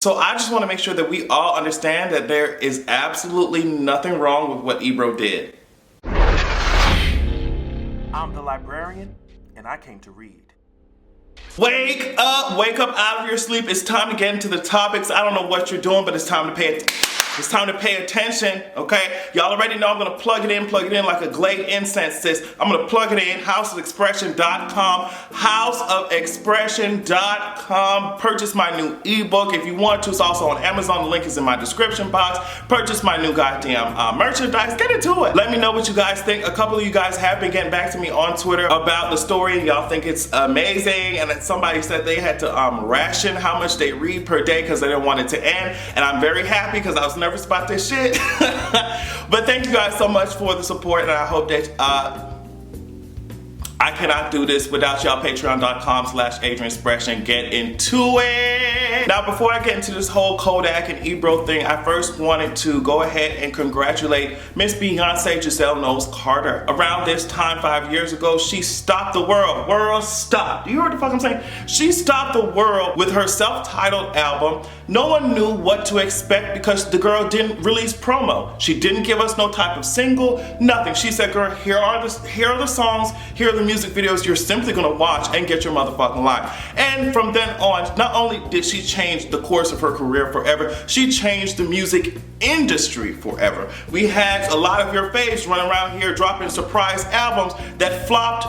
So I just want to make sure that we all understand that there is absolutely nothing wrong with what Ebro did. I'm the librarian, and I came to read. Wake up out of your sleep. It's time to get into the topics. I don't know what you're doing, but it's time to pay attention, okay? Y'all already know I'm gonna plug it in like a Glade incense, sis. I'm gonna plug it in, houseofexpression.com, houseofexpression.com. Purchase my new ebook if you want to. It's also on Amazon. The link is in my description box. Purchase my new goddamn merchandise. Get into it. Let me know what you guys think. A couple of you guys have been getting back to me on Twitter about the story, and y'all think it's amazing. And then somebody said they had to ration how much they read per day because they didn't want it to end. And I'm very happy because I was nervous about this shit. But thank you guys so much for the support, and I hope that I cannot do this without y'all. Patreon.com/AdrianExpression. Get into it. Now, before I get into this whole Kodak and Ebro thing, I first wanted to go ahead and congratulate Miss Beyonce Giselle Knowles Carter. Around this time 5 years ago, she stopped the world. World stopped. You heard the fuck I'm saying? She stopped the world with her self-titled album. No one knew what to expect because the girl didn't release promo. She didn't give us no type of single, nothing. She said, girl, here are the songs, here are the music videos you're simply gonna watch and get your motherfucking life. And from then on, not only did she change the course of her career forever, she changed the music industry forever. We had a lot of your faves running around here dropping surprise albums that flopped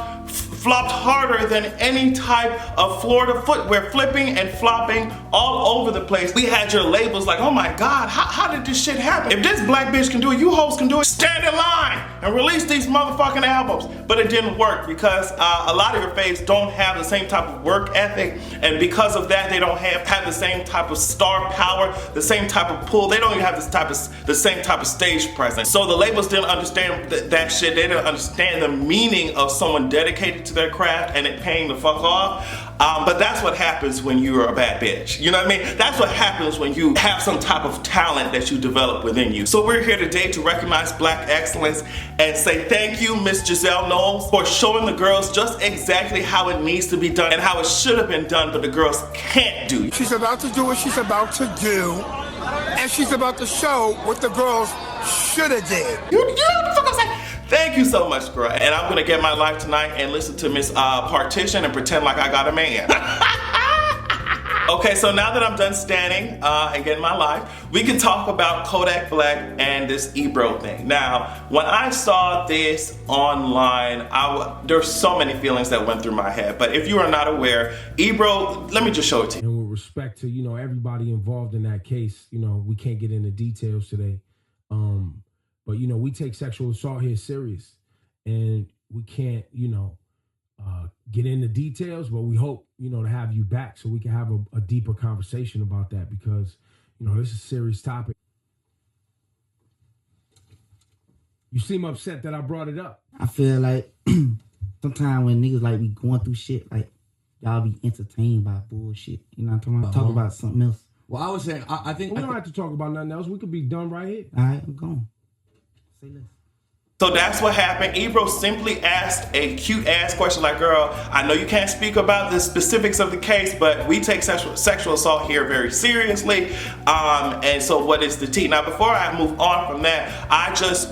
harder than any type of Florida footwear, flipping and flopping all over the place. We had your labels like, oh my God, how did this shit happen? If this black bitch can do it, you hoes can do it. Stand in line and release these motherfucking albums. But it didn't work because a lot of your faves don't have the same type of work ethic, and because of that, they don't have the same type of star power, the same type of pull. They don't even have the same type of stage presence. So the labels didn't understand that shit. They didn't understand the meaning of someone dedicated to their craft and it paying the fuck off. But that's what happens when you're a bad bitch. You know what I mean? That's what happens when you have some type of talent that you develop within you. So we're here today to recognize black excellence and say thank you, Miss Giselle Knowles, for showing the girls just exactly how it needs to be done and how it should have been done, but the girls can't do. She's about to do what she's about to do, and she's about to show what the girls should have did. You know what the fuck I'm saying? Thank you so much, girl. And I'm gonna get my life tonight and listen to Miss Partition and pretend like I got a man. Okay, so now that I'm done standing and getting my life, we can talk about Kodak Black and this Ebro thing. Now, when I saw this online, there's so many feelings that went through my head. But if you are not aware, Ebro, let me just show it to you. And with respect to, everybody involved in that case, we can't get into details today. But, we take sexual assault here serious, and we can't, get into details, but we hope, to have you back so we can have a deeper conversation about that because, this is a serious topic. You seem upset that I brought it up. I feel like sometimes when niggas like be going through shit, like y'all be entertained by bullshit. You know what I'm talking about? Talk about something else. Well, I was saying, I think... We don't have to talk about nothing else. We could be done right here. All right, I'm going. Say less. So that's what happened. Ebro simply asked a cute ass question like, girl, I know you can't speak about the specifics of the case, but we take sexual assault here very seriously. And so what is the tea? Now, before I move on from that,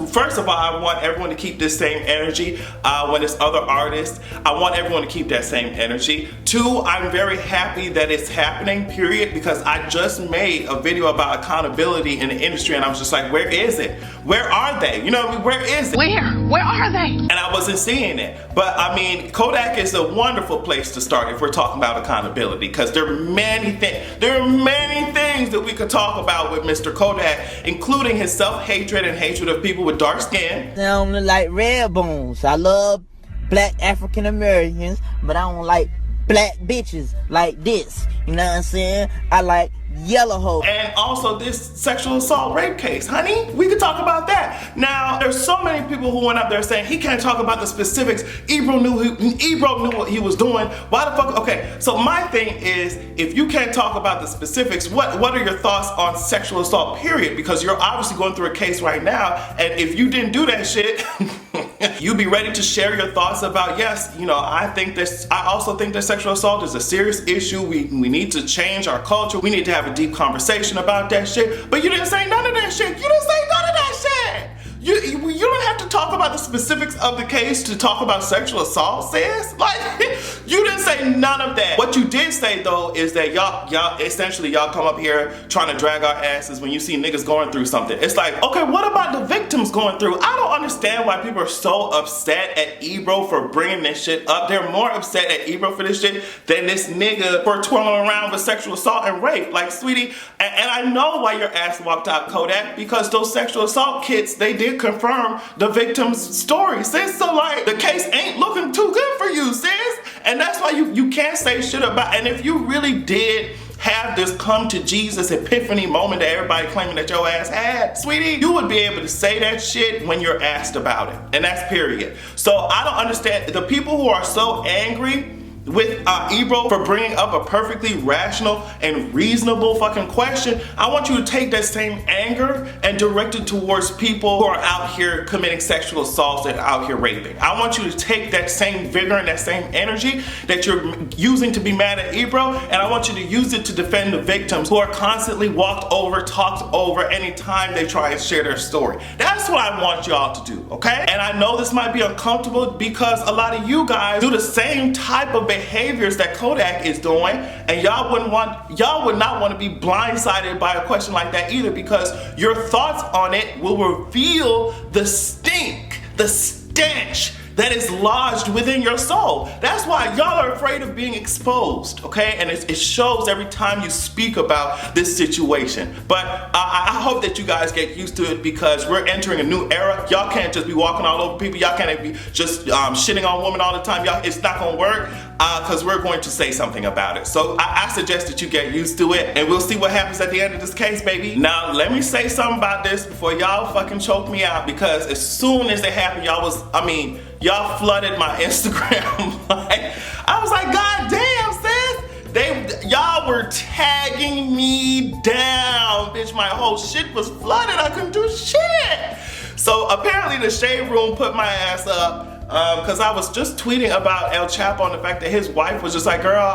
first of all, I want everyone to keep this same energy when it's other artists. I want everyone to keep that same energy. Two, I'm very happy that it's happening, period, because I just made a video about accountability in the industry and I was just like, where is it? Where are they? You know what I mean? Where is it? Where are they? And I wasn't seeing it. But I mean, Kodak is a wonderful place to start if we're talking about accountability, because there are many things that we could talk about with Mr. Kodak, including his self-hatred and hatred of people with dark skin. I don't like red bones. I love black African Americans, but I don't like black bitches like this. You know what I'm saying? I like yellow hoes. And also this sexual assault rape case, honey. We could talk about that. Now, there's so many people who went up there saying he can't talk about the specifics. Ebro knew what he was doing. Why the fuck? Okay, so my thing is, if you can't talk about the specifics, what are your thoughts on sexual assault, period? Because you're obviously going through a case right now, and if you didn't do that shit, you be ready to share your thoughts about, yes, you know, I also think that sexual assault is a serious issue. We need to change our culture. We need to have a deep conversation about that shit. But you didn't say none of that shit. You didn't say none of that shit. You don't have to talk about the specifics of the case to talk about sexual assault, sis. Like, you didn't say none of that. What you did say, though, is that y'all essentially come up here trying to drag our asses when you see niggas going through something. It's like, okay, what about the victims going through? I don't understand why people are so upset at Ebro for bringing this shit up. They're more upset at Ebro for this shit than this nigga for twirling around with sexual assault and rape. Like, sweetie, and I know why your ass walked out, Kodak, because those sexual assault kits, they did confirm the victim's story, sis. So like, the case ain't looking too good for you, sis. And that's why you can't say shit about, and if you really did have this come to Jesus epiphany moment that everybody claiming that your ass had, sweetie, you would be able to say that shit when you're asked about it. And that's period. So I don't understand the people who are so angry with Ebro for bringing up a perfectly rational and reasonable fucking question. I want you to take that same anger and direct it towards people who are out here committing sexual assaults and out here raping. I want you to take that same vigor and that same energy that you're using to be mad at Ebro, and I want you to use it to defend the victims who are constantly walked over, talked over anytime they try and share their story. That's what I want y'all to do, okay? And I know this might be uncomfortable because a lot of you guys do the same type of behaviors that Kodak is doing, and y'all would not want to be blindsided by a question like that either, because your thoughts on it will reveal the stink, the stench that is lodged within your soul. That's why y'all are afraid of being exposed, okay? And it shows every time you speak about this situation. But I hope that you guys get used to it, because we're entering a new era. Y'all can't just be walking all over people. Y'all can't be just shitting on women all the time. Y'all, it's not gonna work, because we're going to say something about it. So I suggest that you get used to it, and we'll see what happens at the end of this case, baby. Now, let me say something about this before y'all fucking choke me out, because as soon as it happened, y'all flooded my Instagram. Like, I was like, God damn, sis. Y'all were tagging me down. Bitch, my whole shit was flooded. I couldn't do shit. So apparently the Shade Room put my ass up because I was just tweeting about El Chapo and the fact that his wife was just like, girl,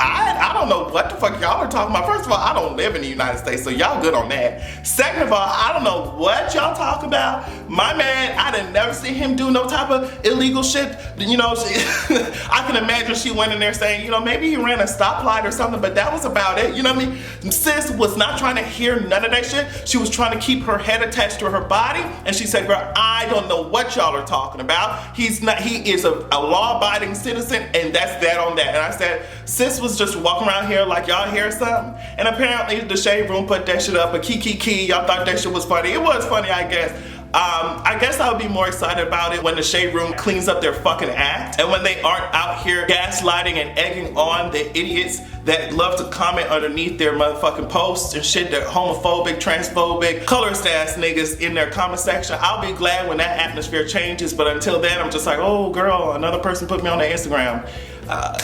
I don't know what the fuck y'all are talking about. First of all, I don't live in the United States, so y'all good on that. Second of all, I don't know what y'all talk about. My man, I done never seen him do no type of illegal shit. You know, I can imagine she went in there saying, you know, maybe he ran a stoplight or something, but that was about it. You know what I mean? Sis was not trying to hear none of that shit. She was trying to keep her head attached to her body, and she said, girl, I don't know what y'all are talking about. He is a law-abiding citizen, and that's that on that. And I said, sis was just walking around here like y'all hear something, and apparently the Shade Room put that shit up, a key, y'all thought that shit was funny. It was funny, I guess. I guess I would be more excited about it when the Shade Room cleans up their fucking act, and when they aren't out here gaslighting and egging on the idiots that love to comment underneath their motherfucking posts and shit, they're homophobic, transphobic, colorist ass niggas in their comment section. I'll be glad when that atmosphere changes, but until then, I'm just like, oh girl, another person put me on their Instagram.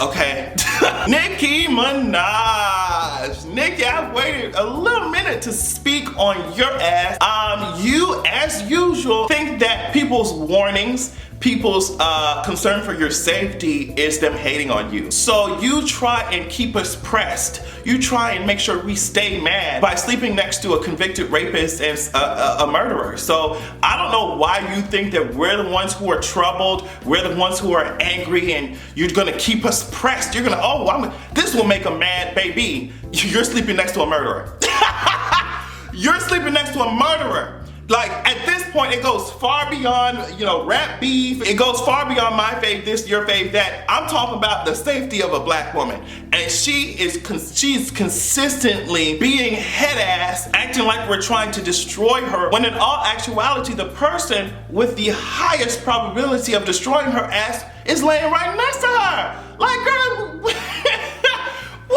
Okay. Nicki Minaj. Nicki, I've waited a little minute to speak on your ass. You, as usual, think that people's warnings, people's concern for your safety is them hating on you. So you try and keep us pressed. You try and make sure we stay mad by sleeping next to a convicted rapist and a murderer. So I don't know why you think that we're the ones who are troubled, we're the ones who are angry, and you're gonna keep us pressed. You're gonna, this will make them mad, baby. You're sleeping next to a murderer. You're sleeping next to a murderer. Like, at this point, it goes far beyond, you know, rap beef. It goes far beyond my fave, this, your fave, that. I'm talking about the safety of a black woman. And she's consistently being head ass, acting like we're trying to destroy her, when in all actuality, the person with the highest probability of destroying her ass is laying right next to her. Like, girl, what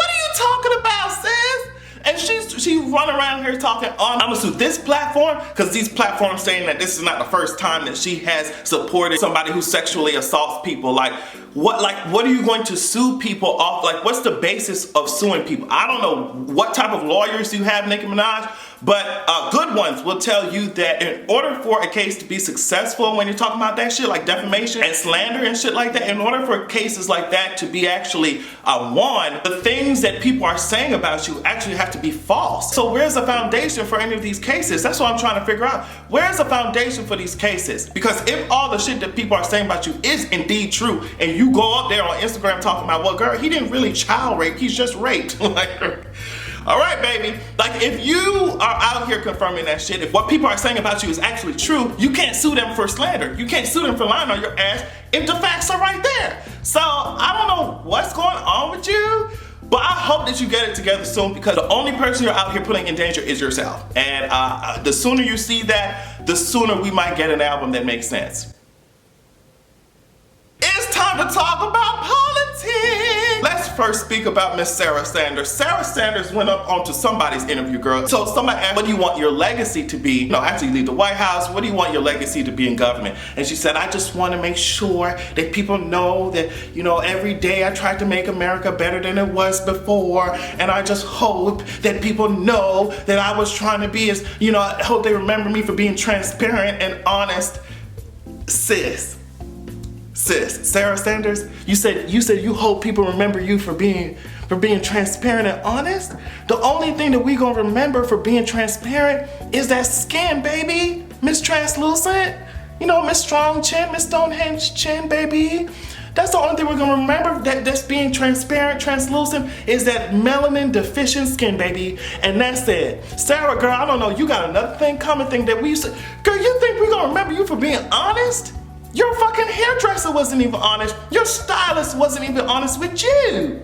are you talking about, sis? And she you run around here talking, oh, I'm gonna sue this platform, because these platforms saying that this is not the first time that she has supported somebody who sexually assaults people. Like what are you going to sue people off? Like, what's the basis of suing people? I don't know what type of lawyers you have, Nicki Minaj, but good ones will tell you that in order for a case to be successful, when you're talking about that shit like defamation and slander and shit like that, in order for cases like that to be actually won, the things that people are saying about you actually have to be false. So where's the foundation for any of these cases? That's what I'm trying to figure out. Where's the foundation for these cases? Because if all the shit that people are saying about you is indeed true, and you go up there on Instagram talking about, well, girl, he didn't really child rape, he's just raped. Like, all right, baby. Like, if you are out here confirming that shit, if what people are saying about you is actually true, you can't sue them for slander. You can't sue them for lying on your ass if the facts are right there. So I don't know what's going on with you, but I hope that you get it together soon, because the only person you're out here putting in danger is yourself. And the sooner you see that, the sooner we might get an album that makes sense. It's time to talk about politics. Let's first speak about Miss Sarah Sanders. Sarah Sanders went up onto somebody's interview, girl. So somebody asked, what do you want your legacy to be? You know, after you leave the White House, what do you want your legacy to be in government? And she said, I just want to make sure that people know that, you know, every day I tried to make America better than it was before. And I just hope that people know that I was trying to be as, you know, I hope they remember me for being transparent and honest. Sis, Sarah Sanders, you said you hope people remember you for being transparent and honest? The only thing that we gonna remember for being transparent is that skin, baby. Miss Translucent, you know, Miss Strong Chin, Miss Stonehenge Chin, baby. That's the only thing we're gonna remember, that's being transparent, translucent, is that melanin deficient skin, baby. And that's it. Sarah, girl, I don't know, you got another thing that we used to, girl, you think we're gonna remember you for being honest? Your fucking hairdresser wasn't even honest. Your stylist wasn't even honest with you.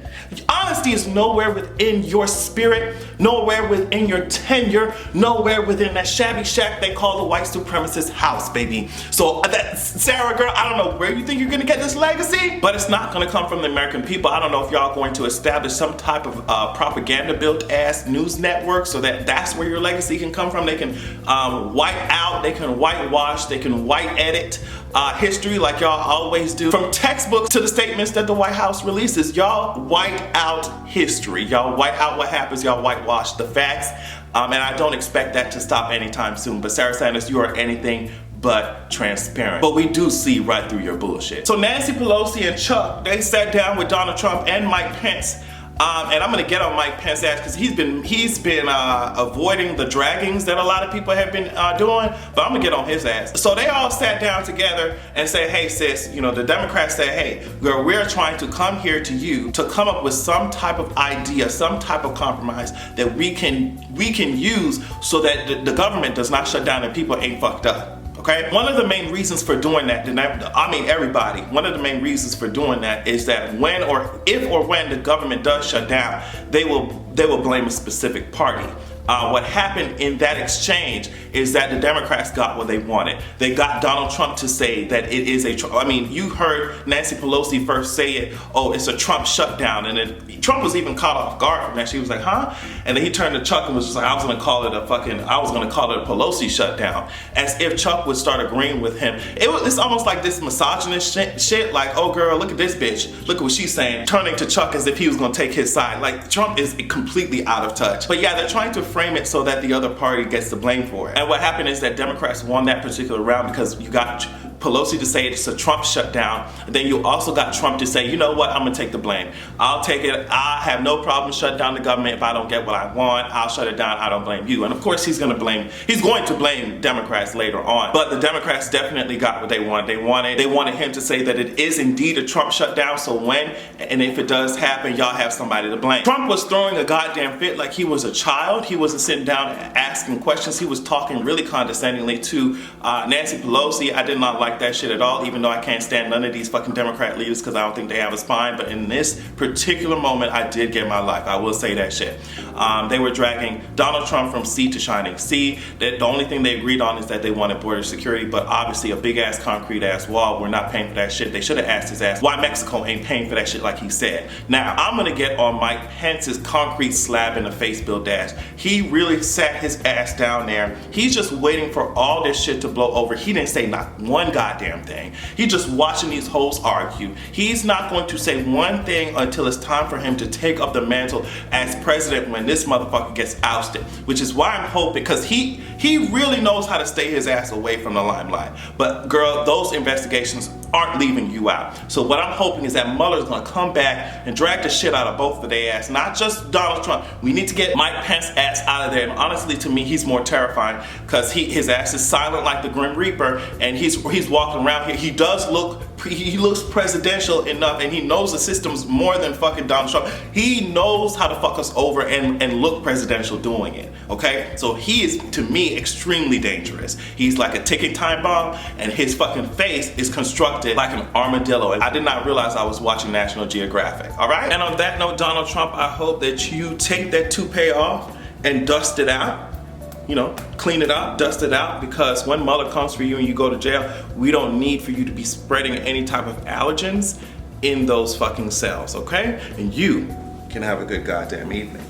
Honesty is nowhere within your spirit, nowhere within your tenure, nowhere within that shabby shack they call the white supremacist house, baby. So Sarah, girl, I don't know where you think you're gonna get this legacy, but it's not gonna come from the American people. I don't know if y'all going to establish some type of propaganda built ass news network so that that's where your legacy can come from. They can wipe out, they can whitewash, they can white edit history like y'all always do. From textbooks to the statements that the White House releases, y'all white out history. Y'all white out what happens, y'all whitewash the facts. And I don't expect that to stop anytime soon. But Sarah Sanders, you are anything but transparent. But we do see right through your bullshit. So Nancy Pelosi and Chuck, they sat down with Donald Trump and Mike Pence. And I'm gonna get on Mike Pence's ass because he's been avoiding the draggings that a lot of people have been doing, but I'm gonna get on his ass. So they all sat down together and said, hey sis, you know, the Democrats said, hey, girl, we're trying to come here to you to come up with some type of idea, some type of compromise that we can use so that the government does not shut down and people ain't fucked up. Okay? One of the main reasons for doing that, everybody, one of the main reasons for doing that is that if or when the government does shut down, they will blame a specific party. What happened in that exchange is that the Democrats got what they wanted. They got Donald Trump to say that it is you heard Nancy Pelosi first say it, oh, it's a Trump shutdown. And then Trump was even caught off guard from that. She was like, huh? And then he turned to Chuck and was just like, I was gonna call it a Pelosi shutdown. As if Chuck would start agreeing with him. It's almost like this misogynist shit, like, oh girl, look at this bitch. Look at what she's saying. Turning to Chuck as if he was gonna take his side. Like, Trump is completely out of touch. But yeah, they're trying to frame it so that the other party gets the blame for it. And what happened is that Democrats won that particular round because you got Pelosi to say it's a Trump shutdown, and then you also got Trump to say, you know what, I'm gonna take the blame. I'll take it. I have no problem shutting down the government if I don't get what I want. I'll shut it down. I don't blame you. And of course he's going to blame Democrats later on. But the Democrats definitely got what they wanted. They wanted him to say that it is indeed a Trump shutdown, so when and if it does happen, y'all have somebody to blame. Trump was throwing a goddamn fit like he was a child. He wasn't sitting down and asking questions. He was talking really condescendingly to Nancy Pelosi. I did not like like that shit at all, even though I can't stand none of these fucking Democrat leaders because I don't think they have a spine. But in this particular moment, I did get my life. I will say that shit. They were dragging Donald Trump from sea to shining sea. The only thing they agreed on is that they wanted border security, but obviously a big ass concrete ass wall. We're not paying for that shit. They should have asked his ass why Mexico ain't paying for that shit like he said. Now, I'm gonna get on Mike Pence's concrete slab in the face bill dash. He really sat his ass down there. He's just waiting for all this shit to blow over. He didn't say not one goddamn thing. He's just watching these hoes argue. He's not going to say one thing until it's time for him to take up the mantle as president when this motherfucker gets ousted, which is why I'm hoping, because he really knows how to stay his ass away from the limelight. But girl, those investigations aren't leaving you out. So what I'm hoping is that Mueller's gonna come back and drag the shit out of both of their ass, not just Donald Trump. We need to get Mike Pence ass out of there. And honestly, to me, he's more terrifying because his ass is silent like the Grim Reaper, and he's walking around here. He looks presidential enough, and he knows the systems more than fucking Donald Trump. He knows how to fuck us over and look presidential doing it, okay? So he is, to me, extremely dangerous. He's like a ticking time bomb, and his fucking face is constructed like an armadillo. And I did not realize I was watching National Geographic, all right? And on that note, Donald Trump, I hope that you take that toupee off and dust it out. You know, clean it up, dust it out, because when Mueller comes for you and you go to jail, we don't need for you to be spreading any type of allergens in those fucking cells, okay? And you can have a good goddamn evening.